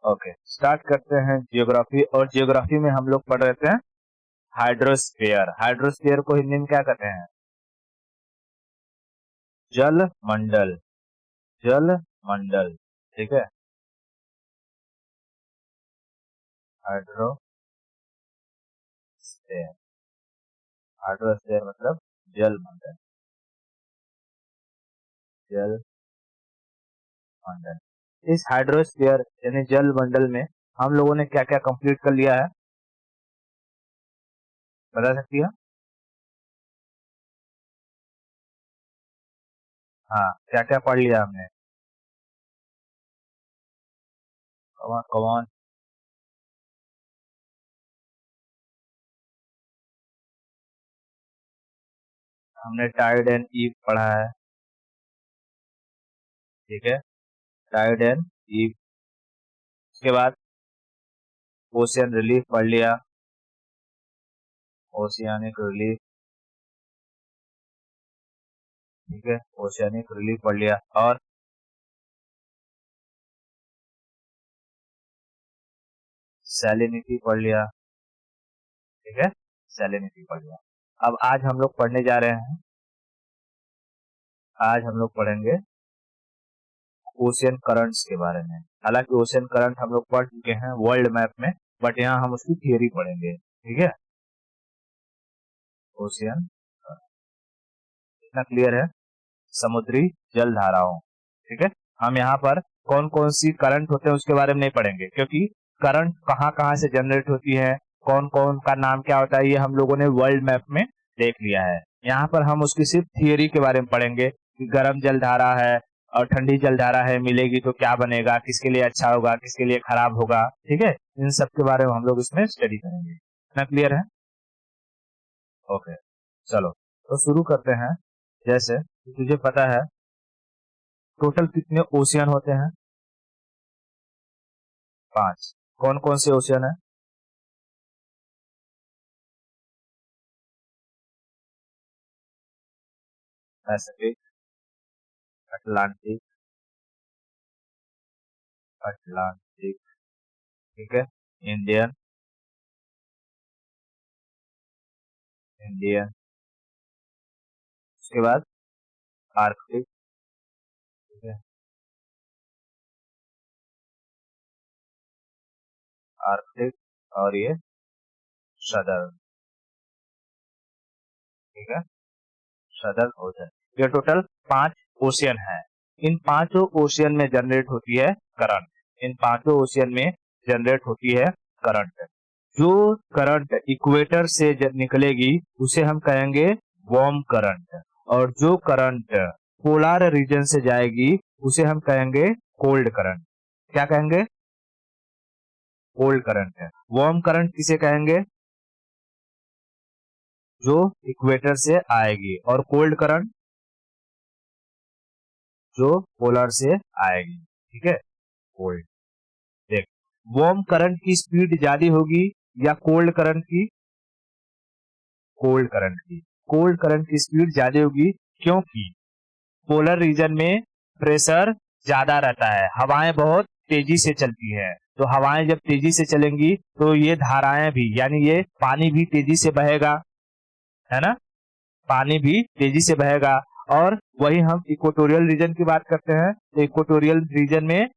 Okay, start करते हैं geography. और जियोग्राफी में हम लोग पढ़ रहे थे हाइड्रोस्फीयर। हाइड्रोस्फीयर को हिंदी में क्या कहते हैं? जल मंडल। जल मंडल, ठीक है। हाइड्रोस्फीयर, हाइड्रोस्फीयर मतलब जल मंडल। जल मंडल, इस हाइड्रोस्फीयर यानी जल मंडल में हम लोगों ने क्या क्या कंप्लीट कर लिया है, बता सकती है? हाँ, क्या क्या पढ़ लिया हमने? कौन कौन? हमने टाइड एंड ईव पढ़ा है, ठीक है। Tide and ebb. उसके बाद ओशियन रिलीफ पढ़ लिया, ओशियानिक रिलीफ, ठीक है। ओशियानिक रिलीफ पढ़ लिया। और सैलिनिटी पढ़ लिया, ठीक है। सैलिनिटी पढ़ लिया। अब आज हम लोग पढ़ने जा रहे हैं, आज हम लोग पढ़ेंगे ओशियन करंट्स के बारे में। हालांकि ओशियन करंट हम लोग पढ़ चुके हैं वर्ल्ड मैप में, बट यहाँ हम उसकी थियरी पढ़ेंगे, ठीक है। ओशियन, इतना क्लियर है? समुद्री जल धाराओं, ठीक है। हम यहाँ पर कौन कौन सी करंट होते हैं उसके बारे में नहीं पढ़ेंगे, क्योंकि करंट कहाँ कहाँ से जनरेट होती है, कौन कौन का नाम क्या होता है, ये हम लोगों ने वर्ल्ड मैप में देख लिया है। यहाँ पर हम उसकी सिर्फ थियरी के बारे में पढ़ेंगे कि गर्म जल धारा है और ठंडी जल धारा है, मिलेगी तो क्या बनेगा, किसके लिए अच्छा होगा, किसके लिए खराब होगा, ठीक है। इन सब के बारे में हम लोग इसमें स्टडी करेंगे। इतना क्लियर है? ओके, चलो तो शुरू करते हैं। जैसे तुझे पता है टोटल कितने ओशियन होते हैं? 5। कौन कौन से ओशियन है? पैसिफिक, अटलांटिक, अटलांटिक, ठीक है। Indian, Indian. उसके बाद आर्कटिक, ठीक है। आर्कटिक और ये सदर्न, ठीक है। Southern ocean. ये टोटल 5 ओशियन है। इन पांचों ओशियन में जनरेट होती है करंट। इन पांचों ओशियन में जनरेट होती है करंट। जो करंट इक्वेटर से निकलेगी उसे हम कहेंगे वार्म करंट, और जो करंट पोलर रीजन से जाएगी उसे हम कहेंगे कोल्ड करंट। क्या कहेंगे? कोल्ड करंट है। वार्म करंट किसे कहेंगे? जो इक्वेटर से आएगी। और कोल्ड करंट जो पोलर से आएगी, ठीक है। कोल्ड। देख, वार्म करंट की स्पीड ज्यादा होगी या कोल्ड करंट की? कोल्ड करंट की। कोल्ड करंट की स्पीड ज्यादा होगी, क्योंकि पोलर रीजन में प्रेशर ज्यादा रहता है, हवाएं बहुत तेजी से चलती है। तो हवाएं जब तेजी से चलेंगी तो ये धाराएं भी, यानी ये पानी भी तेजी से बहेगा, है ना। पानी भी तेजी से बहेगा। और वही हम इक्वेटोरियल रीजन की बात करते हैं, तो इक्वेटोरियल रीजन में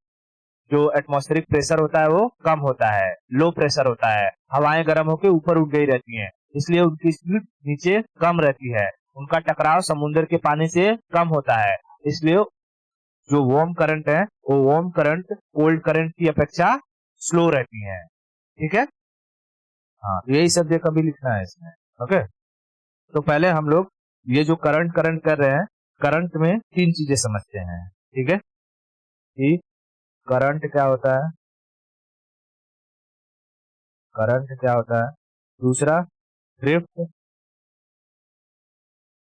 जो एटमॉस्फेरिक प्रेशर होता है वो कम होता है, लो प्रेशर होता है, हवाएं गर्म होकर ऊपर उठ गई रहती हैं, इसलिए उनकी स्पीड नीचे कम रहती है, उनका टकराव समुद्र के पानी से कम होता है। इसलिए जो वार्म करंट है वो वार्म करंट कोल्ड करंट की अपेक्षा स्लो रहती है, ठीक है। हाँ, तो यही सब कभी लिखना है इसमें। ओके, तो पहले हम लोग ये जो करंट करंट कर रहे हैं, करंट में 3 चीजें समझते हैं, ठीक है। कि करंट क्या होता है, करंट क्या होता है। दूसरा ड्रिफ्ट,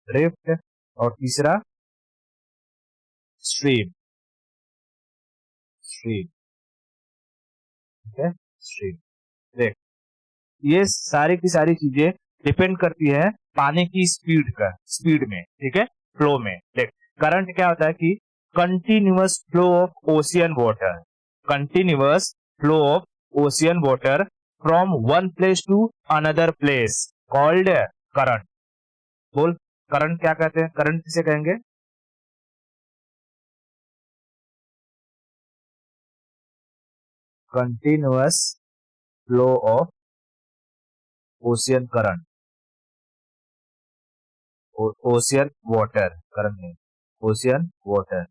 ड्रिफ्ट। और तीसरा स्ट्रीम, स्ट्रीम, ठीक है। स्ट्रीम। देख, ये सारी की सारी चीजें डिपेंड करती है पानी की स्पीड का, स्पीड में, ठीक है, फ्लो में। देख, करंट क्या होता है कि continuous flow of ocean water, continuous flow of ocean water from one place to another place called current. बोल, करंट क्या कहते हैं? करंट किसे कहेंगे? Continuous flow of ocean current, ocean water, current नहीं, ocean water,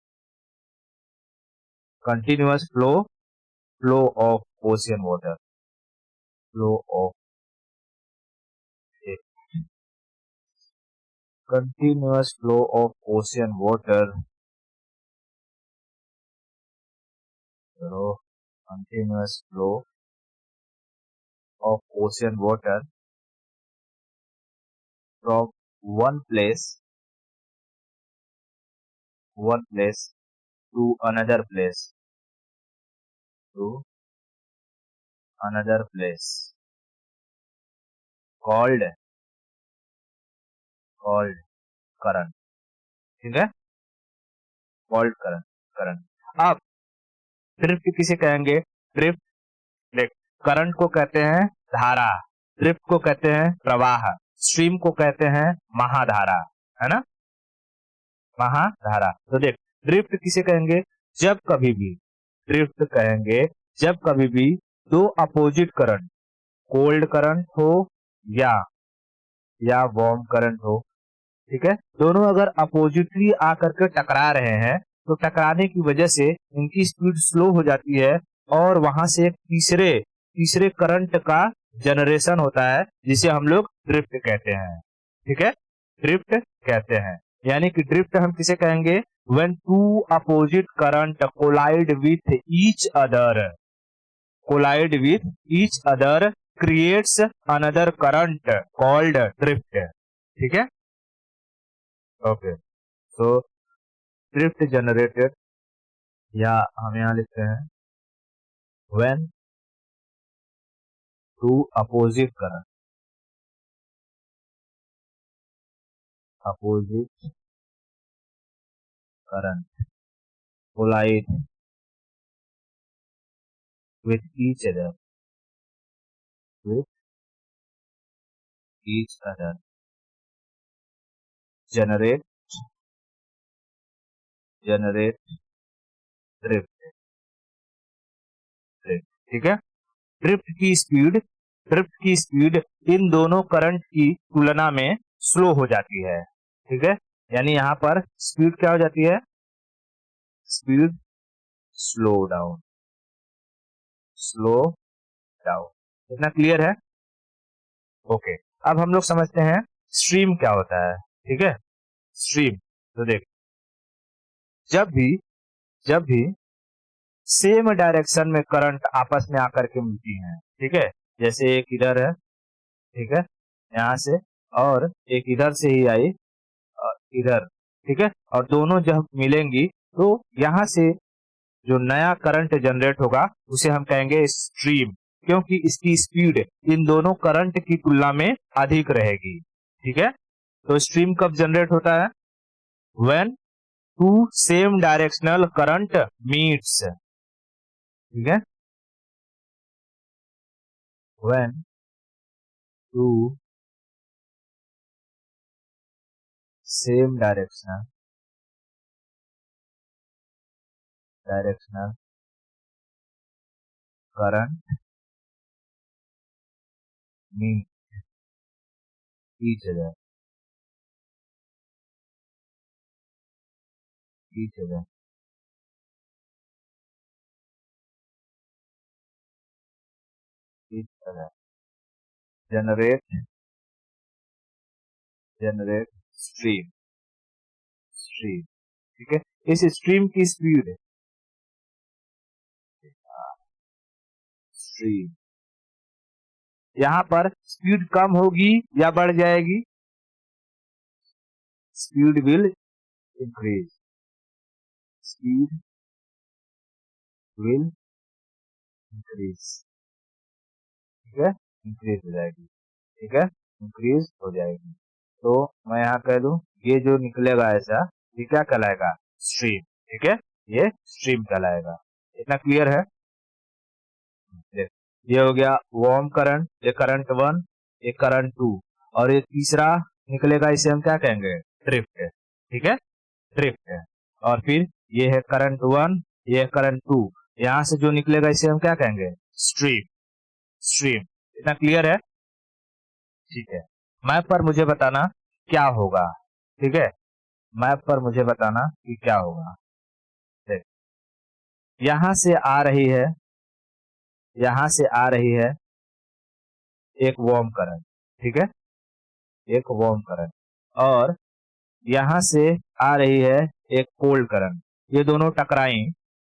continuous flow of ocean water, flow of continuous flow of ocean water, continuous flow of ocean water from one place to another place, called current. ठीक है, called current. अब drift किसे कहेंगे? Drift, current को कहते हैं धारा, drift को कहते हैं प्रवाह, स्ट्रीम को कहते हैं महाधारा, है ना, महाधारा। तो देख, ड्रिफ्ट किसे कहेंगे? जब कभी भी, ड्रिफ्ट कहेंगे जब कभी भी दो अपोजिट करंट, कोल्ड करंट हो या वार्म करंट हो, ठीक है, दोनों अगर अपोजिटली आकर के टकरा रहे हैं तो टकराने की वजह से इनकी स्पीड स्लो हो जाती है और वहां से एक तीसरे करंट का जनरेशन होता है जिसे हम लोग ड्रिफ्ट कहते हैं। ठीक है, ड्रिफ्ट कहते हैं, यानी कि ड्रिफ्ट हम किसे कहेंगे? When two opposite current collide with each other creates another current called drift. ठीक है, ओके, तो ड्रिफ्ट जनरेटेड, या हम यहां लिखते हैं when two opposite current collide with each other generate drift. ठीक है, ड्रिफ्ट की स्पीड इन दोनों करंट की तुलना में स्लो हो जाती है। ठीक है, यानी यहां पर स्पीड क्या हो जाती है? Speed slow down. इतना क्लियर है? ओके, अब हम लोग समझते हैं स्ट्रीम क्या होता है। ठीक है, स्ट्रीम, तो देख, जब भी सेम डायरेक्शन में करंट आपस में आकर के मिलती हैं, ठीक है, जैसे एक इधर है, ठीक है, यहां से, और एक इधर से ही आई इधर, ठीक है, और दोनों जब मिलेंगी तो यहां से जो नया करंट जनरेट होगा उसे हम कहेंगे स्ट्रीम, क्योंकि इसकी स्पीड इन दोनों करंट की तुलना में अधिक रहेगी। ठीक है, तो स्ट्रीम कब जनरेट होता है? When two same directional current meets. ठीक है, when two same directional current meet each other generate stream. ठीक है, इस स्ट्रीम की स्पीड यहां पर स्पीड कम होगी या बढ़ जाएगी? स्पीड विल इंक्रीज, ठीक है, इंक्रीज हो जाएगी। ठीक है, इंक्रीज हो जाएगी, तो मैं यहाँ कह दूं ये जो निकलेगा ऐसा, ये क्या कहलाएगा? स्ट्रीम। ठीक है, ये स्ट्रीम कहलाएगा। इतना क्लियर है? देख, ये हो गया वार्म करंट, ये करंट 1, ये करंट 2, और ये तीसरा निकलेगा, इसे हम क्या कहेंगे, ड्रिफ्ट है। ठीक है, ड्रिफ्ट है। और फिर ये है करंट 1, ये है करंट 2, यहां से जो निकलेगा इसे हम क्या कहेंगे, स्ट्रीम। स्ट्रीम, इतना क्लियर है? ठीक है, मैप पर मुझे बताना क्या होगा। ठीक है, मैप पर मुझे बताना कि क्या होगा। देख, यहां से आ रही है, यहां से आ रही है एक वार्म करंट। ठीक है, एक वार्म करंट, और यहां से आ रही है एक कोल्ड करंट। ये दोनों टकराई,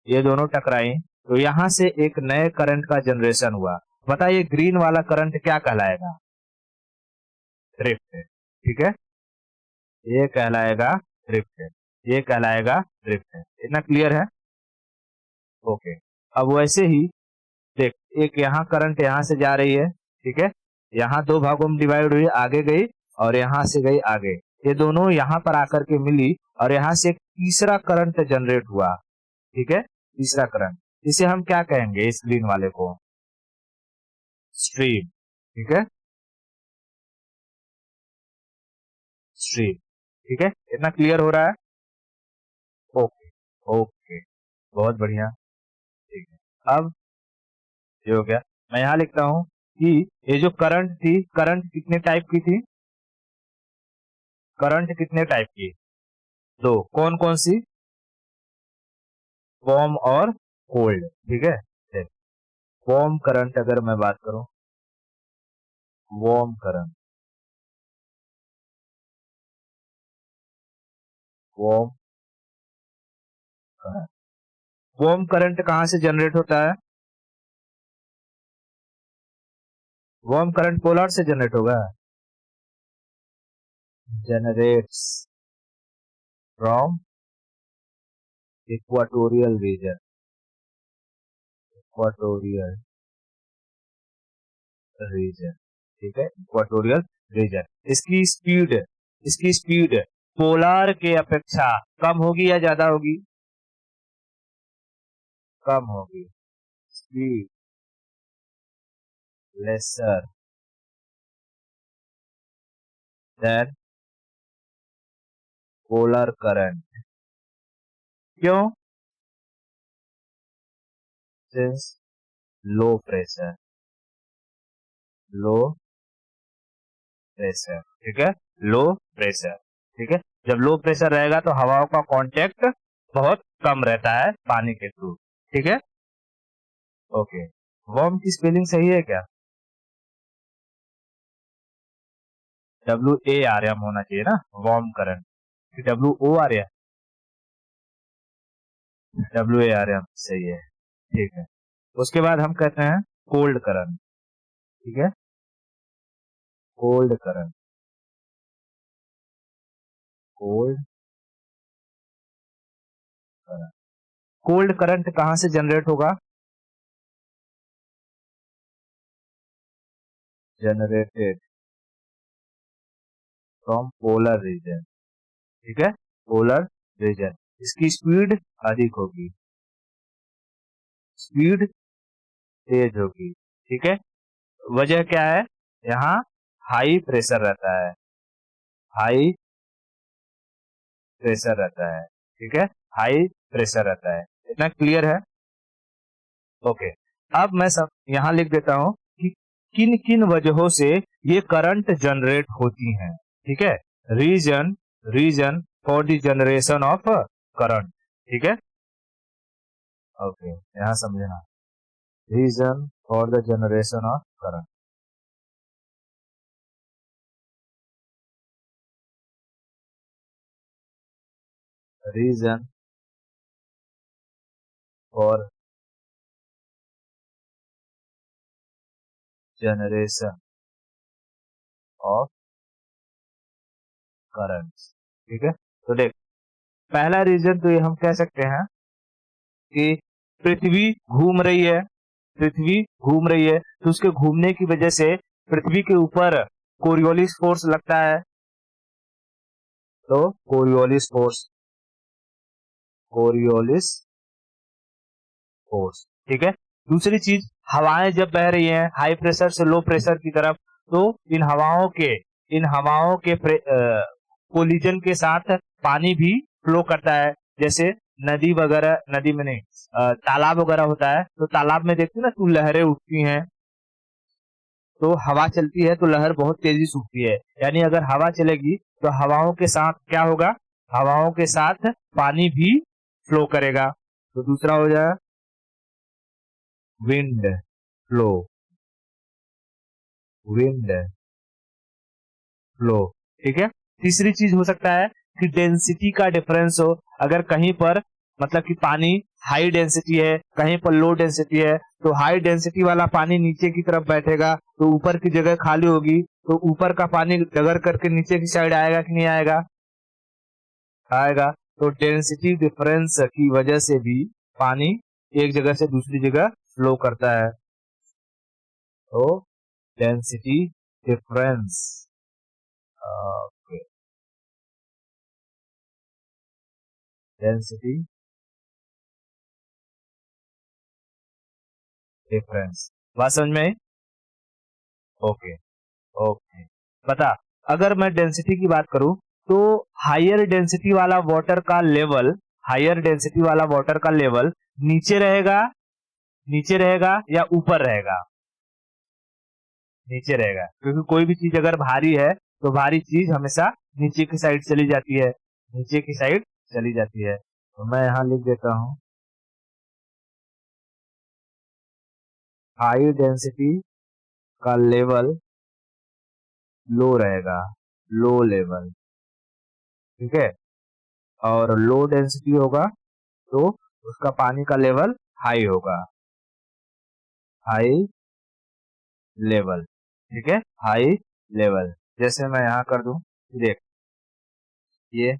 ये दोनों टकराई, तो यहां से एक नए करंट का जनरेशन हुआ। बताइए ग्रीन वाला करंट क्या कहलाएगा, ड्रिफ्ट। ठीक है, ये कहलाएगा ड्रिफ्ट, ये कहलाएगा ड्रिफ्ट। इतना क्लियर है? ओके, अब वैसे ही देख, एक यहाँ करंट यहाँ से जा रही है। ठीक है, यहाँ दो भागों में डिवाइड हुई, आगे गई और यहाँ से गई आगे, ये दोनों यहाँ पर आकर के मिली और यहाँ से एक तीसरा करंट जनरेट हुआ। ठीक है, तीसरा करंट, इसे हम क्या कहेंगे, इस ग्रीन वाले को, स्ट्रीम। ठीक है, स्ट्रीम। ठीक है, इतना क्लियर हो रहा है? ओके, ओके, बहुत बढ़िया। ठीक है, अब ये हो गया। मैं यहाँ लिखता हूं कि ये जो करंट थी, करंट कितने टाइप की थी, करंट कितने टाइप की, दो, कौन कौन सी, वार्म और कोल्ड। ठीक है, वार्म करंट अगर मैं बात करूं, warm current, warm current, warm current कहां से जनरेट होता है, वार्म करंट पोलर से जनरेट होगा, generates from equatorial region, equatorial region. ठीक है, इक्वाटोरियल रीजन। इसकी स्पीड, इसकी स्पीड पोलार के अपेक्षा कम होगी या ज्यादा होगी, कम होगी, speed lesser than polar current. क्यों, since low pressure, low pressure. ठीक है, लो प्रेशर। ठीक है, जब लो प्रेशर रहेगा तो हवाओं का कांटेक्ट बहुत कम रहता है पानी के थ्रू। ठीक है, ओके, वार्म की स्पेलिंग सही है क्या, WARM होना चाहिए ना, वार्म करंट, WOR, WARM सही है। ठीक है, उसके बाद हम कहते हैं कोल्ड करंट। ठीक है, cold current, cold current, cold current कहां से जनरेट होगा, जनरेटेड फ्रॉम पोलर रीजन। ठीक है, पोलर रीजन, इसकी स्पीड अधिक होगी, स्पीड तेज होगी। ठीक है, वजह क्या है, यहाँ हाई प्रेशर रहता है, हाई प्रेशर रहता है। ठीक है, हाई प्रेशर रहता है। इतना क्लियर है? ओके, अब मैं सब यहां लिख देता हूं कि किन किन वजहों से ये करंट जनरेट होती हैं। ठीक है, region, region for the generation of current. ठीक है, ओके, यहां समझना, region for the generation of current, region for generation of current. ठीक है, तो देख, पहला रीजन तो ये हम कह सकते हैं कि पृथ्वी घूम रही है, पृथ्वी घूम रही है, तो उसके घूमने की वजह से पृथ्वी के ऊपर कोरियोलिस फोर्स लगता है, तो कोरियोलिस फोर्स, कोरियोलिस फोर्स। ठीक है, दूसरी चीज, हवाएं जब बह रही हैं हाई प्रेशर से लो प्रेशर की तरफ, तो इन हवाओं के कोलिजन के साथ पानी भी फ्लो करता है। जैसे नदी वगैरह, नदी में नहीं, तालाब वगैरह होता है, तो तालाब में देखते ना, तो लहरें उठती हैं, तो हवा चलती है तो लहर बहुत तेजी से उठती है। यानी अगर हवा चलेगी तो हवाओं के साथ क्या होगा, हवाओं के साथ पानी भी फ्लो करेगा। तो दूसरा हो जाएगा विंड फ्लो, विंड फ्लो, ठीक है। तीसरी चीज हो सकता है कि डेंसिटी का डिफरेंस हो। अगर कहीं पर मतलब कि पानी हाई डेंसिटी है, कहीं पर लो डेंसिटी है, तो हाई डेंसिटी वाला पानी नीचे की तरफ बैठेगा, तो ऊपर की जगह खाली होगी, तो ऊपर का पानी डगर करके नीचे की साइड आएगा कि नहीं आएगा, आएगा। तो डेंसिटी डिफरेंस की वजह से भी पानी एक जगह से दूसरी जगह फ्लो करता है। तो डेंसिटी डिफरेंस, डेंसिटी डिफरेंस, बात समझ में आई? Okay, okay. बता, अगर मैं डेंसिटी की बात करूं, तो हायर डेंसिटी वाला वाटर का लेवल, हायर डेंसिटी वाला वाटर का लेवल नीचे रहेगा, नीचे रहेगा या ऊपर रहेगा, नीचे रहेगा। क्योंकि कोई भी चीज अगर भारी है तो भारी चीज हमेशा नीचे की साइड चली जाती है, नीचे की साइड चली जाती है। तो मैं यहां लिख देता हूं, हाई डेंसिटी का लेवल लो रहेगा, लो लेवल, ठीक है। और लो डेंसिटी होगा तो उसका पानी का लेवल हाई होगा, हाई लेवल, ठीक है, हाई लेवल। जैसे मैं यहां कर दूं, देख, ये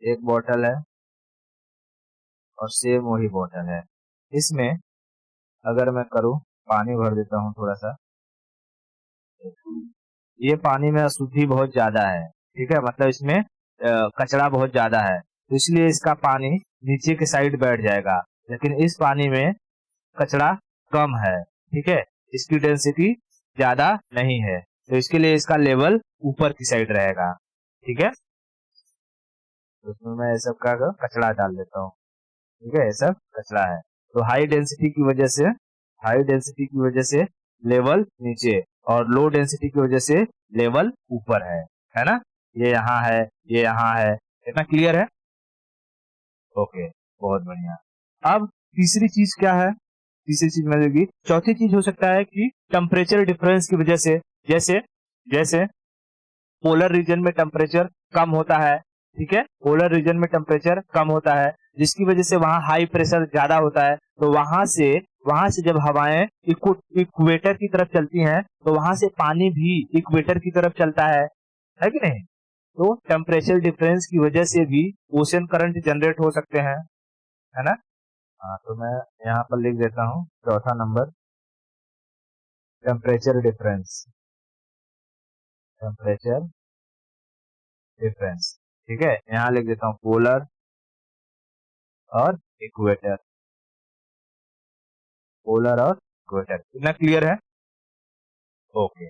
एक बोतल है और सेम वही बोतल है। इसमें अगर मैं करूं, पानी भर देता हूं थोड़ा सा, ये पानी में अशुद्धि बहुत ज्यादा है, ठीक है, मतलब इसमें कचरा बहुत ज्यादा है, तो इसलिए इसका पानी नीचे के साइड बैठ जाएगा। लेकिन इस पानी में कचरा कम है, ठीक है, इसकी डेंसिटी ज्यादा नहीं है, तो इसके लिए इसका लेवल ऊपर की साइड रहेगा, ठीक है। तो उसमें मैं ये सब का कचरा डाल देता हूँ, ठीक है, ये सब कचरा है। तो हाई डेंसिटी की वजह से, हाई डेंसिटी की वजह से लेवल नीचे, और लो डेंसिटी की वजह से लेवल ऊपर है ना। ये यहाँ है, ये यहाँ है, इतना क्लियर है? ओके, बहुत बढ़िया। अब तीसरी चीज क्या है, तीसरी चीज मिलेगी। चौथी चीज हो सकता है कि टेम्परेचर डिफरेंस की वजह से, जैसे जैसे पोलर रीजन में टेम्परेचर कम होता है, ठीक है, पोलर रीजन में टेम्परेचर कम होता है, जिसकी वजह से वहां हाई प्रेशर ज्यादा होता है, तो वहां से जब हवाएं इक्वेटर की तरफ चलती हैं, तो वहां से पानी भी इक्वेटर की तरफ चलता है कि नहीं। तो टेम्परेचर डिफरेंस की वजह से भी ओशन करंट जनरेट हो सकते हैं, है ना। हाँ, तो मैं यहाँ पर लिख देता हूँ चौथा number, temperature difference, temperature difference, ठीक है। यहाँ लिख देता हूँ पोलर और इक्वेटर, पोलर और इक्वेटर, इतना क्लियर है? ओके,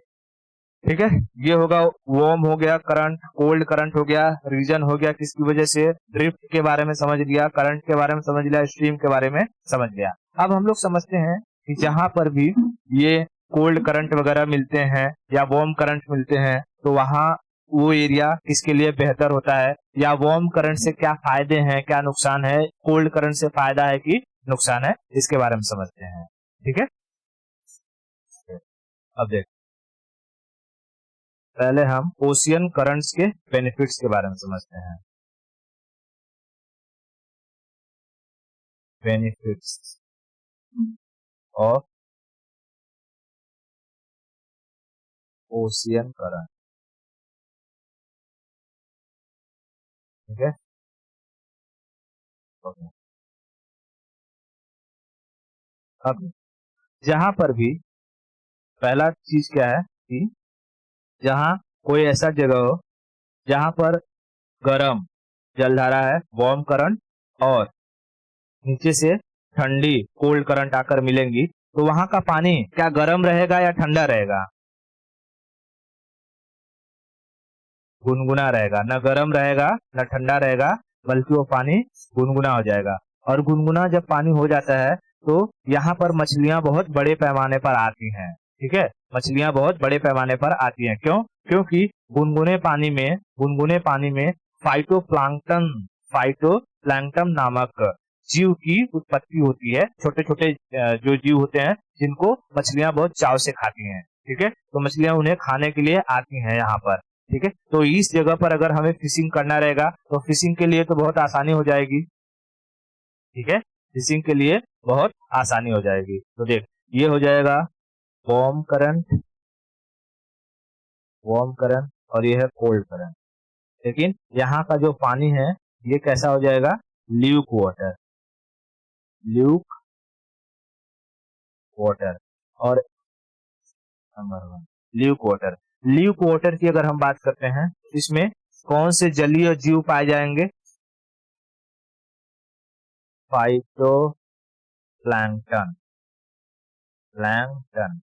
ठीक है। ये होगा, वार्म हो गया करंट, कोल्ड करंट हो गया, रीजन हो गया किसकी वजह से, ड्रिफ्ट के बारे में समझ लिया, करंट के बारे में समझ लिया, स्ट्रीम के बारे में समझ लिया। अब हम लोग समझते हैं कि जहां पर भी ये कोल्ड करंट वगैरह मिलते हैं या वार्म करंट मिलते हैं, तो वहां वो एरिया किसके लिए बेहतर होता है, या वार्म करंट से क्या फायदे हैं क्या नुकसान है, कोल्ड करंट से फायदा है कि नुकसान है, इसके बारे में समझते हैं, ठीक है। अब देख, पहले हम ओशियन करंट्स के बेनिफिट्स के बारे में समझते हैं। बेनिफिट्स ऑफ ओशियन करंट, ठीक है, ओके। अब जहां पर भी, पहला चीज क्या है कि जहां कोई ऐसा जगह हो जहां पर गर्म जलधारा है, वार्म करंट, और नीचे से ठंडी कोल्ड करंट आकर मिलेंगी, तो वहां का पानी क्या गर्म रहेगा या ठंडा रहेगा? गुनगुना रहेगा, न गर्म रहेगा न ठंडा रहेगा, बल्कि वो पानी गुनगुना हो जाएगा। और गुनगुना जब पानी हो जाता है तो यहाँ पर मछलियां बहुत बड़े पैमाने पर आती हैं। ठीक है, मछलियां बहुत बड़े पैमाने पर आती हैं। क्यों? क्योंकि गुनगुने पानी में फाइटोप्लैंक्टन नामक जीव की उत्पत्ति होती है। छोटे छोटे जो जीव होते हैं जिनको मछलियां बहुत चाव से खाती हैं। ठीक है, तो मछलियां उन्हें खाने के लिए आती हैं यहाँ पर। ठीक है, तो इस जगह पर अगर हमें फिशिंग करना रहेगा तो फिशिंग के लिए तो बहुत आसानी हो जाएगी। ठीक है, फिशिंग के लिए बहुत आसानी हो जाएगी। तो देख, ये हो जाएगा वार्म करंट और ये है कोल्ड करंट। लेकिन यहाँ का जो पानी है ये कैसा हो जाएगा? Luke water. ल्यूक वाटर और number one Luke water. Luke water की अगर हम बात करते हैं, इसमें कौन से जलीय जीव पाए जाएंगे? Phyto plankton. प्लैंक्टन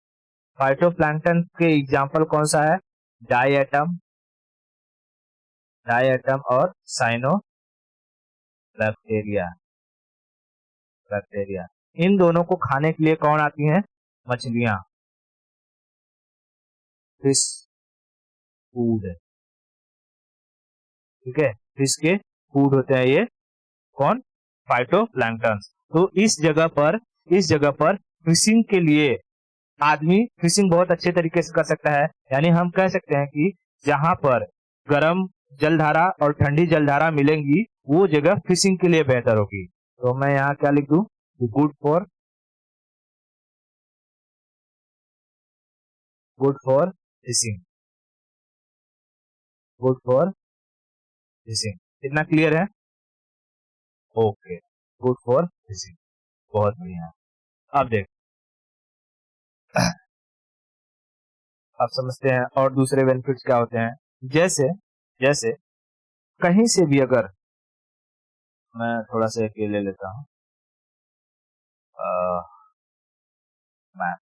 फाइटोप्लैंक्टन के एग्जाम्पल कौन सा है? डायटम डायटम और साइनो बैक्टीरिया बैक्टीरिया। इन दोनों को खाने के लिए कौन आती हैं? मछलियां। Fish food. ठीक है, फिश के फूड होते हैं ये कौन? फाइटोप्लैंक्टन। तो इस जगह पर फिशिंग के लिए आदमी फिशिंग बहुत अच्छे तरीके से कर सकता है। यानी हम कह सकते हैं कि जहां पर गर्म जलधारा और ठंडी जलधारा मिलेंगी वो जगह फिशिंग के लिए बेहतर होगी। तो मैं यहाँ क्या लिख दूं? Good for good for fishing. Good for fishing. इतना क्लियर है? Okay, good for fishing. बहुत बढ़िया। अब देख, अब समझते हैं और दूसरे बेनिफिट्स क्या होते हैं। जैसे जैसे कहीं से भी अगर मैं थोड़ा सा एक ये ले लेता हूँ मैप।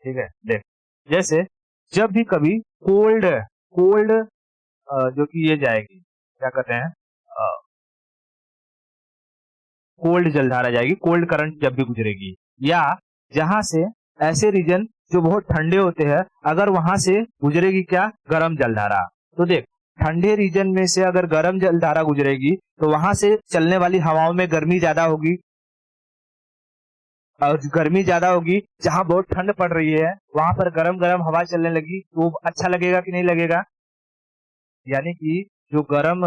ठीक है, देख, जैसे जब भी कभी कोल्ड कोल्ड जो कि ये जाएगी, क्या कहते हैं, कोल्ड जलधारा जाएगी, कोल्ड करंट जब भी गुजरेगी, या जहां से ऐसे रीजन जो बहुत ठंडे होते हैं अगर वहां से गुजरेगी क्या? गर्म जलधारा। तो देख, ठंडे रीजन में से अगर गर्म जलधारा गुजरेगी तो वहां से चलने वाली हवाओं में गर्मी ज्यादा होगी, और गर्मी ज्यादा होगी, जहां बहुत ठंड पड़ रही है वहां पर गरम गरम हवा चलने लगी तो अच्छा लगेगा कि नहीं लगेगा? यानी कि जो गर्म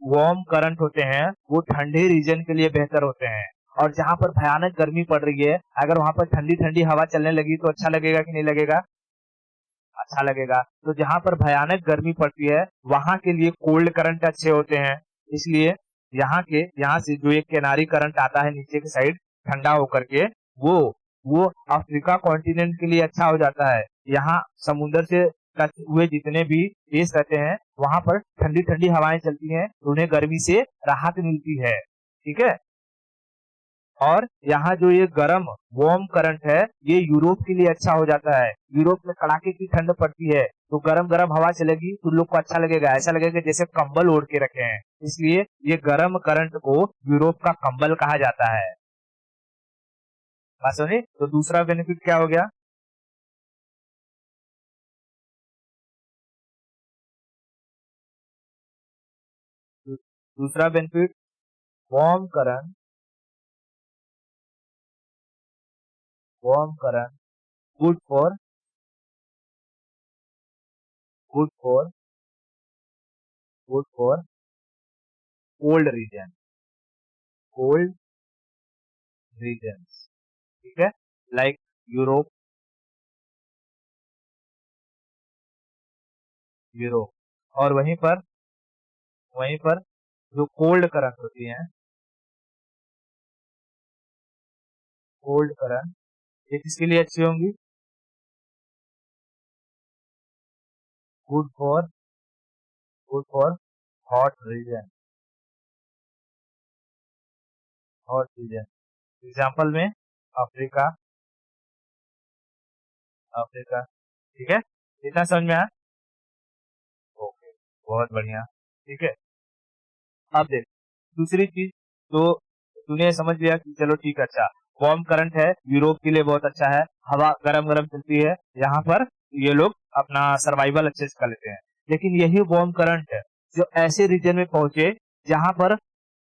वार्म करंट होते हैं वो ठंडे रीजन के लिए बेहतर होते हैं। और जहां पर भयानक गर्मी पड़ रही है अगर वहां पर ठंडी ठंडी हवा चलने लगी तो अच्छा लगेगा कि नहीं लगेगा? अच्छा लगेगा। तो जहां पर भयानक गर्मी पड़ती है वहां के लिए कोल्ड करंट अच्छे होते हैं। इसलिए यहाँ से जो एक किनारी करंट आता है नीचे की साइड ठंडा होकर के, वो वो अफ्रीका कॉन्टिनेंट के लिए अच्छा हो जाता है। यहाँ समुद्र से टच हुए जितने भी देश रहते हैं वहां पर ठंडी ठंडी हवाएं चलती हैं तो उन्हें गर्मी से राहत मिलती है। ठीक है, और यहाँ जो ये गर्म वार्म करंट है ये यूरोप के लिए अच्छा हो जाता है। यूरोप में कड़ाके की ठंड पड़ती है तो गरम गरम हवा चलेगी तो लोग को अच्छा लगेगा, ऐसा लगेगा जैसे कंबल ओढ़ के रखे हैं। इसलिए ये गर्म करंट को यूरोप का कंबल कहा जाता है। बात समझे? तो दूसरा बेनिफिट क्या हो गया? दूसरा benefit, warm current warm current good for good for good for cold region cold region. ठीक है, लाइक यूरोप यूरोप और वहीं पर जो कोल्ड करंट होती है, कोल्ड करंट, ये किसके लिए अच्छी होंगी? Good for good for hot reason hot reason. Example में अफ्रीका, अफ्रीका, ठीक है, इतना समझ में आया? ओके, बहुत बढ़िया, ठीक है। अब देख दूसरी चीज, तो तूने समझ लिया कि चलो ठीक है, अच्छा वार्म करंट है, यूरोप के लिए बहुत अच्छा है, हवा गरम गरम चलती है, यहाँ पर ये लोग अपना सर्वाइवल अच्छे से कर लेते हैं। लेकिन यही वार्म करंट है जो ऐसे रीजन में पहुंचे जहां पर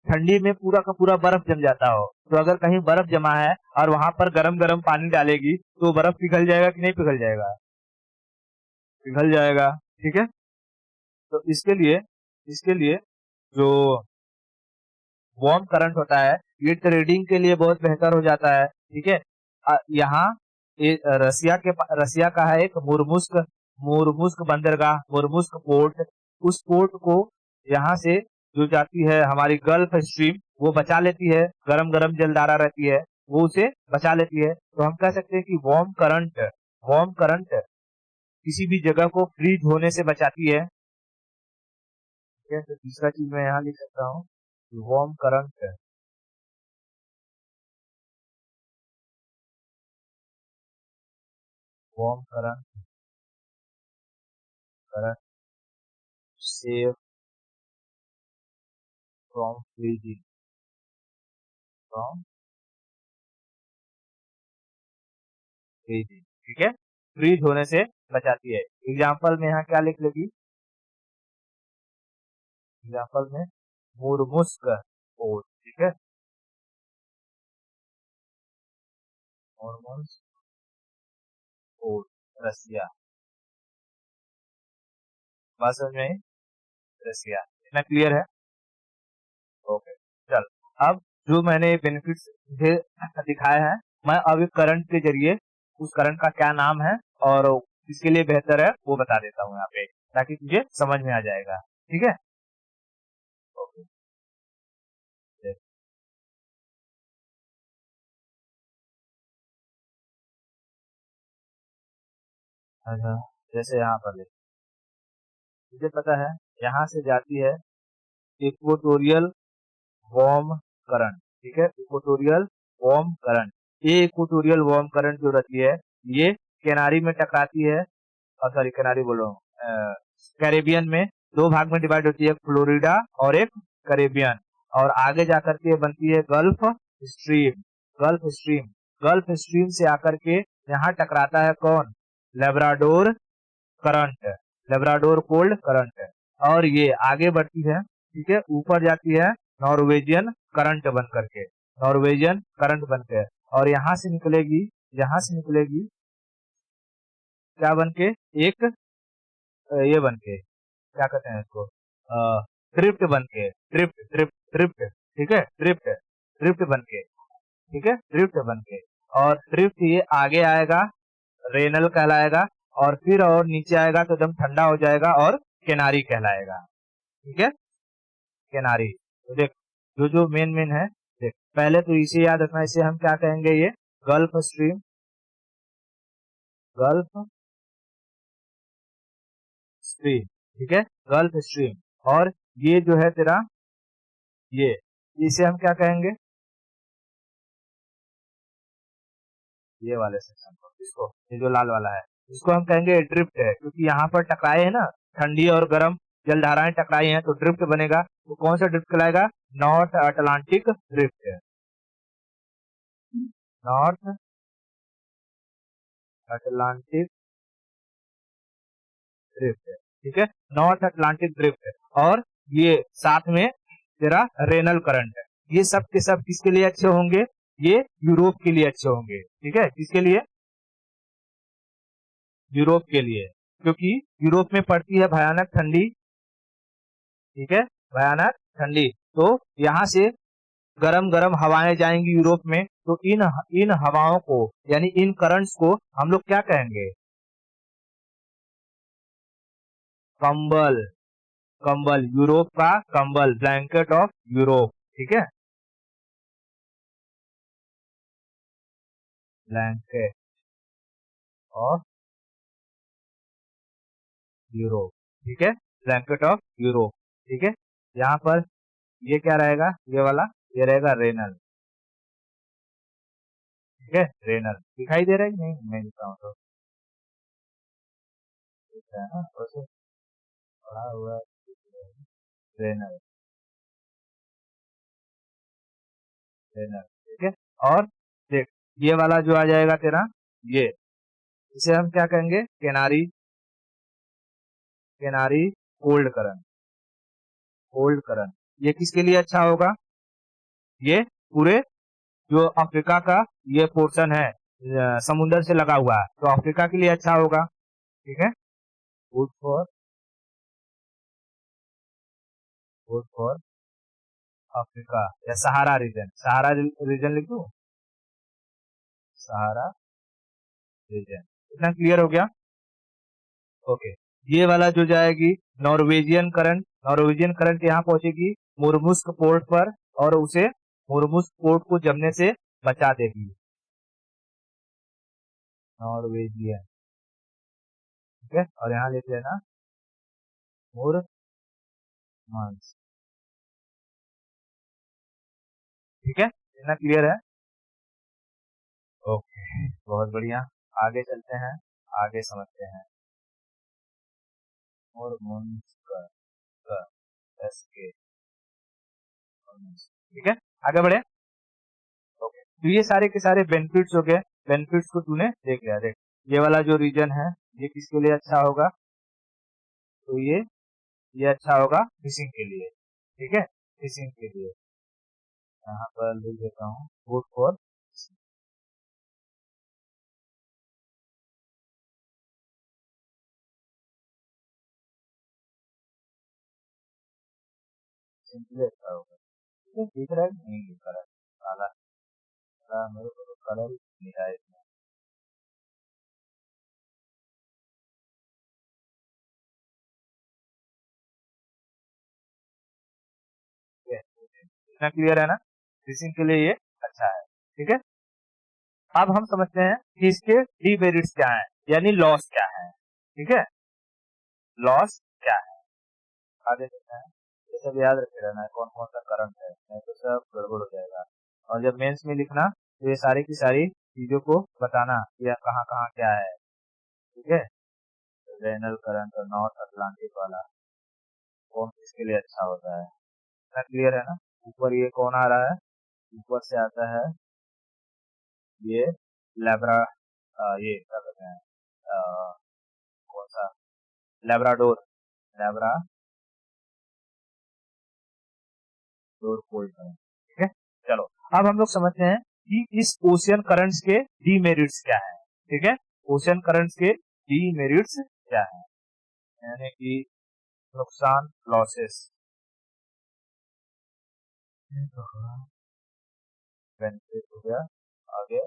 ठंडी में पूरा का पूरा बर्फ जम जाता हो, तो अगर कहीं बर्फ जमा है और वहां पर गरम गरम पानी डालेगी तो बर्फ पिघल जाएगा कि नहीं पिघल जाएगा? पिघल जाएगा, ठीक है। तो इसके लिए जो वार्म करंट होता है ये ट्रेडिंग के लिए बहुत बेहतर हो जाता है, ठीक है। यहाँ रसिया का है एक मुर्मुस्क, मुर्मुस्क बंदरगाह, मुर्मुस्क पोर्ट। उस पोर्ट को यहाँ से जो जाती है हमारी गल्फ स्ट्रीम वो बचा लेती है, गरम गरम जलधारा रहती है वो उसे बचा लेती है। तो हम कह सकते हैं कि वार्म करंट किसी भी जगह को फ्रीज होने से बचाती है, ठीक है। तो तीसरा चीज मैं यहाँ लिख सकता हूँ, warm current, warm current, current save from freezing, from freezing, ठीक है, फ्रीज होने से बचाती है। एग्जाम्पल में यहाँ क्या लिख लेगी? एग्जाम्पल में मुर्मुस्क पोर्ट, ठीक है, मुर्मुस्क पोर्ट, रसिया, बात समझ में आई? रसिया, इतना क्लियर है? ओके, चल। अब जो मैंने बेनिफिट्स मुझे दिखाए हैं, मैं अभी करंट के जरिए उस करंट का क्या नाम है और किसके लिए बेहतर है वो बता देता हूँ यहाँ पे, ताकि तुझे समझ में आ जाएगा, ठीक है। ओके, अच्छा, जैसे यहाँ पर देख, मुझे पता है यहाँ से जाती है इक्वेटोरियल वार्म करंट, ठीक है, इक्वेटोरियल वार्म करंट। ये इक्वेटोरियल वार्म करंट जो रहती है ये कैनारी में टकराती है, सॉरी कैनारी बोल रहा हूँ, कैरेबियन में दो भाग में डिवाइड होती है, फ्लोरिडा और एक कैरेबियन, और आगे जाकर के बनती है gulf stream, gulf stream, gulf stream से आकर के यहाँ टकराता है कौन? Labrador current, Labrador cold current, और ये आगे बढ़ती है, ठीक है, ऊपर जाती है नॉर्वेजियन करंट बन करके, नॉर्वेजियन करंट बनकर, और यहाँ से निकलेगी क्या बन के? एक ये बन के, क्या कहते हैं इसको, ड्रिफ्ट बन के, ड्रिफ्ट, ठीक है, ड्रिफ्ट बन के, ठीक है, ड्रिफ्ट बन के, और ड्रिफ्ट ये आगे आएगा, रेनल कहलाएगा, और फिर और नीचे आएगा तो एकदम ठंडा हो जाएगा और केनारी कहलाएगा, ठीक है, केनारी। तो देख जो जो मेन मेन है, देख पहले तो इसे याद रखना, इसे हम क्या कहेंगे? ये गल्फ स्ट्रीम, गल्फ स्ट्रीम, ठीक है, गल्फ स्ट्रीम, और ये जो है तेरा ये, इसे हम क्या कहेंगे? ये वाले सेक्शन को, इसको, ये जो लाल वाला है इसको हम कहेंगे ड्रिफ्ट है, क्योंकि यहाँ पर टकराए है ना, ठंडी और गर्म जलधाराएं टकराई हैं तो ड्रिफ्ट बनेगा। तो कौन सा ड्रिफ्ट कहलाएगा? North Atlantic drift, north Atlantic drift, ठीक है, नॉर्थ अटलांटिक ड्रिफ्ट, और ये साथ में तेरा रेनल करंट है। ये सब के सब किसके लिए अच्छे होंगे? ये यूरोप के लिए अच्छे होंगे, ठीक है, किसके लिए? यूरोप के लिए, क्योंकि यूरोप में पड़ती है भयानक ठंडी, ठीक है, भयानक ठंडी, तो यहाँ से गरम गरम हवाएं जाएंगी यूरोप में, तो इन इन हवाओं को यानी इन करंट्स को हम लोग क्या कहेंगे? कंबल, कंबल, यूरोप का कंबल, ब्लैंकेट ऑफ यूरोप, ठीक है, ब्लैंकेट ऑफ यूरोप, ठीक है, ब्लैंकेट ऑफ यूरोप, ठीक है। यहाँ पर ये क्या रहेगा? ये वाला ये रहेगा रेनल, ठीक है, रेनर दिखाई दे रहा है कि नहीं, मैं लिखता हूँ तो दिख रहा है ना, वैसे पढ़ा हुआ है, रेनर रेनर, ठीक है। और देख, ये वाला जो आ जाएगा तेरा, ये इसे हम क्या कहेंगे, Canary, Canary cold current, cold current. ये किसके लिए अच्छा होगा, ये पूरे जो अफ्रीका का ये पोर्शन है समुद्र से लगा हुआ है, तो अफ्रीका के लिए अच्छा होगा, ठीक है। Good for, good for Africa या सहारा रीजन, सहारा रीजन लिख दूं, सहारा रीजन। इतना क्लियर हो गया, ओके। ये वाला जो जाएगी नॉर्वेजियन करंट, नॉर्वेजियन करंट यहाँ पहुंचेगी मुर्मुस्क पोर्ट पर और उसे मुर्मुस्क पोर्ट को जमने से बचा देगी, नॉर्वेजियन, ठीक है। और यहाँ लिख लेना मुरमंस, ठीक है, इतना क्लियर है, ओके, बहुत बढ़िया। आगे चलते हैं, आगे समझते हैं, मुरमुस्क, एसके, ठीक है, आगे बढ़े, ओके। तो ये सारे के सारे बेनिफिट्स हो गए, बेनिफिट्स को तूने देख लिया। देख, ये वाला जो रीजन है ये किसके लिए अच्छा होगा, तो ये अच्छा होगा फिशिंग के लिए, ठीक है, फिशिंग के लिए। यहाँ पर लिख देता हूँ गुड फॉर फिशिंग के लिए अच्छा होगा, ठीक है। दिख रहा है कि नहीं दिख रहा है, काला काला मेरे को तो कलर ही नहीं रहा है इसमें, ठीक है, इतना क्लियर है ना, फिशिंग के लिए ये अच्छा है, ठीक है। अब हम समझते हैं कि इसके डीमेरिट्स क्या है, यानी लॉस क्या है, ठीक है, लॉस क्या है, आगे देखते हैं। ये सब याद रखे रहना है कौन कौन सा करंट है, नहीं तो सब गड़बड़ हो जाएगा। और जब मेंस में लिखना तो ये सारी की सारी चीजों को बताना कि कहाँ कहाँ क्या है, ठीक है। रेनल करंट और नॉर्थ अटलांटिक वाला कौन किसके लिए अच्छा होता है, इतना क्लियर है ना। ऊपर ये कौन आ रहा है, ऊपर से आता है ये लेब्रा, ये क्या कहते हैं, कौन सा, लेब्राडोर, लेब्राडोर कोल्ड करंट, ठीक है। चलो, अब हम लोग समझते हैं कि इस ओशियन करंट्स के डीमेरिट्स क्या है, ठीक है, ओशियन करंट्स के डीमेरिट्स क्या है, यानी कि नुकसान, लॉसेस, बेनिफिट हो गया, आगे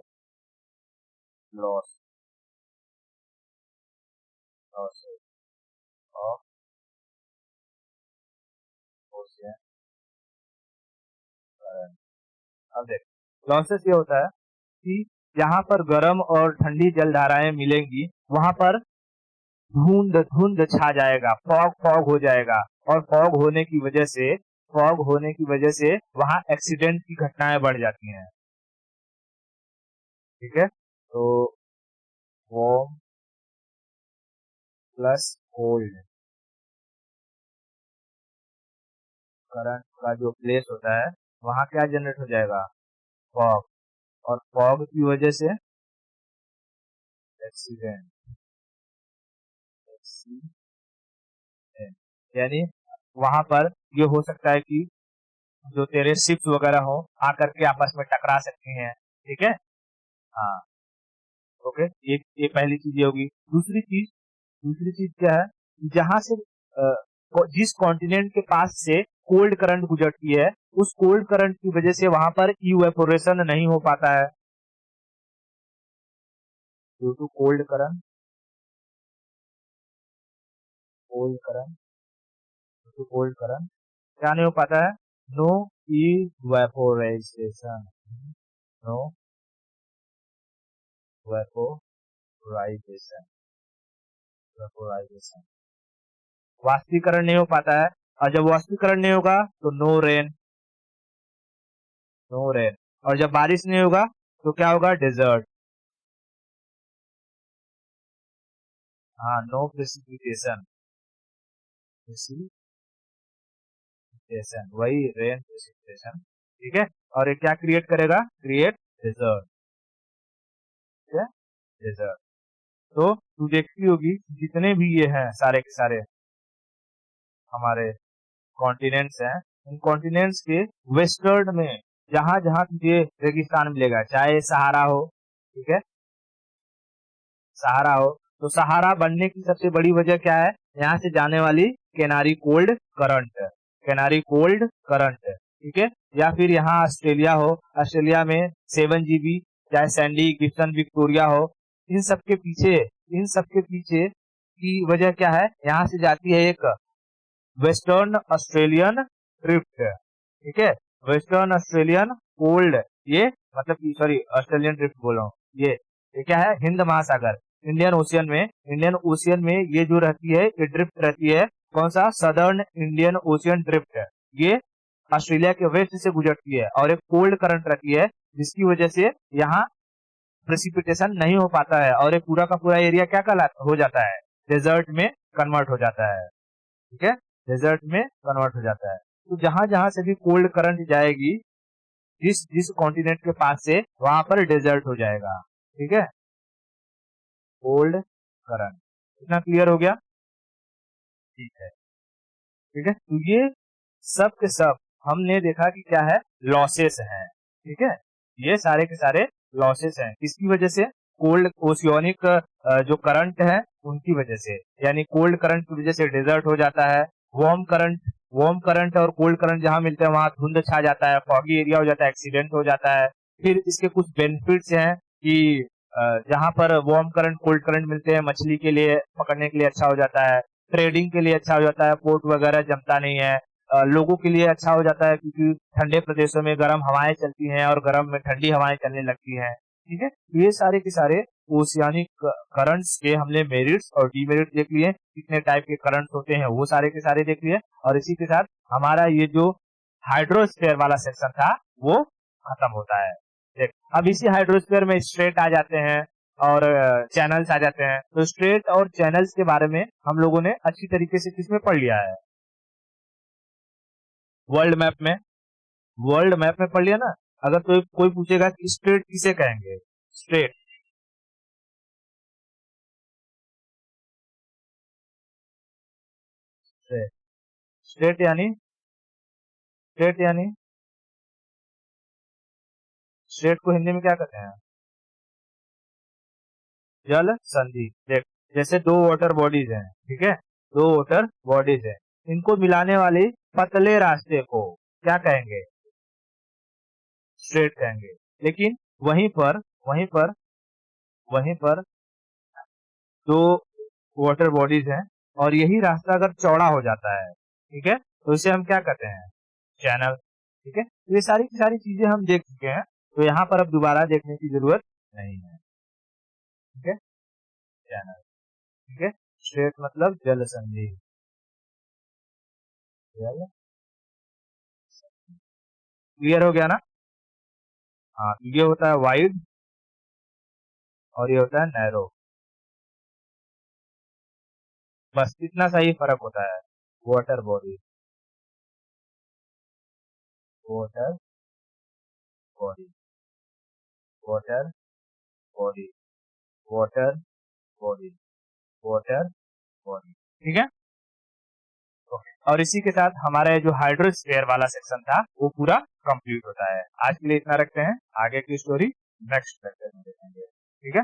loss, losses of ocean current. अब देख, लॉसेस ये होता है कि जहां पर गर्म और ठंडी जल धाराएं मिलेंगी वहां पर धुंध धुंध छा जाएगा, फॉग फॉग हो जाएगा, और फॉग होने की वजह से वहां एक्सीडेंट की घटनाएं बढ़ जाती हैं, ठीक है। तो वार्म प्लस कोल्ड करंट का जो प्लेस होता है वहां क्या जनरेट हो जाएगा, फॉग, और फॉग की वजह से एक्सीडेंट, एक्सीडेंट, यानी वहां पर ये हो सकता है कि जो तेरे शिप्स वगैरह हो आकर के आपस में टकरा सकती हैं, ठीक है, हाँ, ओके। ये पहली चीज ये होगी। दूसरी चीज क्या है, जहां से जिस कॉन्टिनेंट के पास से कोल्ड करंट गुजरती है उस कोल्ड करंट की वजह से वहां पर इवेपोरेशन नहीं हो पाता है, due to cold current, cold current, due to cold current क्या नहीं हो पाता है, नो इवेपोराइजेशन, नो इवेपोराइजेशन, इवेपोराइजेशन, वाष्पीकरण नहीं हो पाता है, और जब वाष्पीकरण नहीं होगा तो नो रेन, नो रेन, और जब बारिश नहीं होगा तो क्या होगा, डेजर्ट। हाँ, नो प्रेसिपिटेशन, प्रेसिपिटेशन वही रेन प्रेसिपिटेशन, ठीक है। और ये क्या क्रिएट करेगा, क्रिएट डेजर्ट, ठीक है, डेजर्ट। तो तू देखती होगी जितने भी ये हैं सारे के सारे हमारे कॉन्टिनेंट्स हैं, उन कॉन्टिनेंट्स के वेस्टर्न में जहां जहां तुझे रेगिस्तान मिलेगा, चाहे सहारा हो, ठीक है, सहारा हो, तो सहारा बनने की सबसे बड़ी वजह क्या है, यहाँ से जाने वाली Canary cold current, Canary cold current, ठीक है। या फिर यहाँ ऑस्ट्रेलिया हो, ऑस्ट्रेलिया में 7 GB, चाहे सैंडी, गिब्सन, विक्टोरिया हो, इन सब के पीछे की वजह क्या है, यहाँ से जाती है एक वेस्टर्न ऑस्ट्रेलियन ड्रिफ्ट, ठीक है, वेस्टर्न ऑस्ट्रेलियन कोल्ड, ये मतलब सॉरी ऑस्ट्रेलियन ड्रिफ्ट बोल रहा हूँ, ये क्या है, हिंद महासागर, इंडियन ओशियन में ये जो रहती है, ये ड्रिफ्ट रहती है, कौन सा, सदर्न इंडियन ओशियन ड्रिफ्ट, ये ऑस्ट्रेलिया के वेस्ट से गुजरती है, और एक कोल्ड करंट रहती है, जिसकी वजह से यहाँ प्रेसिपिटेशन नहीं हो पाता है, और एक पूरा का पूरा एरिया क्या कहलाता हो जाता है, डेजर्ट में कन्वर्ट हो जाता है, ठीक है, डेजर्ट में कन्वर्ट हो जाता है। तो जहां जहां से भी कोल्ड करंट जाएगी, जिस जिस कॉन्टिनेंट के पास से, वहां पर डेजर्ट हो जाएगा, ठीक है, कोल्ड करंट। इतना क्लियर हो गया, ठीक है, ठीक है। तो ये सब के सब हमने देखा कि क्या है, लॉसेस हैं, ठीक है, ये सारे के सारे लॉसेस हैं, किसकी वजह से, कोल्ड ओशियोनिक जो करंट है उनकी वजह से, यानी कोल्ड करंट की वजह से डेजर्ट हो जाता है, वार्म करंट और कोल्ड करंट जहां मिलते हैं वहां धुंध छा जाता है, फॉगी एरिया हो जाता है, एक्सीडेंट हो जाता है। फिर इसके कुछ बेनिफिट्स हैं कि जहां पर वार्म करंट कोल्ड करंट मिलते हैं, मछली के लिए पकड़ने के लिए अच्छा हो जाता है, ट्रेडिंग के लिए अच्छा हो जाता है, पोर्ट वगैरह जमता नहीं है, लोगों के लिए अच्छा हो जाता है क्योंकि ठंडे प्रदेशों में गर्म हवाएं चलती हैं और गर्म में ठंडी हवाएं चलने लगती हैं, ठीक है। ये सारे के सारे ओशियानिक करंट्स के हमने मेरिट्स और डीमेरिट्स देख लिए, कितने टाइप के करंट्स होते हैं वो सारे के सारे देख लिए, और इसी के साथ हमारा ये जो हाइड्रोस्फीयर वाला सेक्शन था वो खत्म होता है। देख, अब इसी हाइड्रोस्फीयर में स्ट्रेट आ जाते हैं और चैनल्स आ जाते हैं। तो स्ट्रेट और चैनल्स के बारे में हम लोगों ने अच्छी तरीके से किसमें पढ़ लिया है, वर्ल्ड मैप में, वर्ल्ड मैप में पढ़ लिया ना। अगर तो कोई पूछेगा कि स्ट्रेट किसे कहेंगे, स्ट्रेट, स्ट्रेट यानी, स्ट्रेट यानी, स्ट्रेट को हिंदी में क्या कहते हैं, जल संधि। देख, जैसे दो वाटर बॉडीज हैं, ठीक है, दो वाटर बॉडीज हैं, इनको मिलाने वाले पतले रास्ते को क्या कहेंगे, स्ट्रेट कहेंगे। लेकिन वहीं पर वहीं पर वहीं पर दो वाटर बॉडीज हैं और यही रास्ता अगर चौड़ा हो जाता है, ठीक है, तो इसे हम क्या कहते हैं, चैनल, ठीक है। तो ये सारी की सारी चीजें हम देख चुके हैं, तो यहाँ पर अब दोबारा देखने की जरूरत नहीं है, ठीक है, चैनल, ठीक है। स्ट्रेट मतलब जल संधि, क्लियर हो गया ना। हाँ, ये होता है वाइड और ये होता है नैरो, बस इतना सा ही फर्क होता है। Water body, water body, water body, water body, water body, ठीक है। ओके, और इसी के साथ हमारा जो हाइड्रोस्फीयर वाला सेक्शन था वो पूरा कंप्लीट होता है। आज के लिए इतना रखते हैं, आगे की स्टोरी नेक्स्ट लेक्चर में देखेंगे, ठीक है।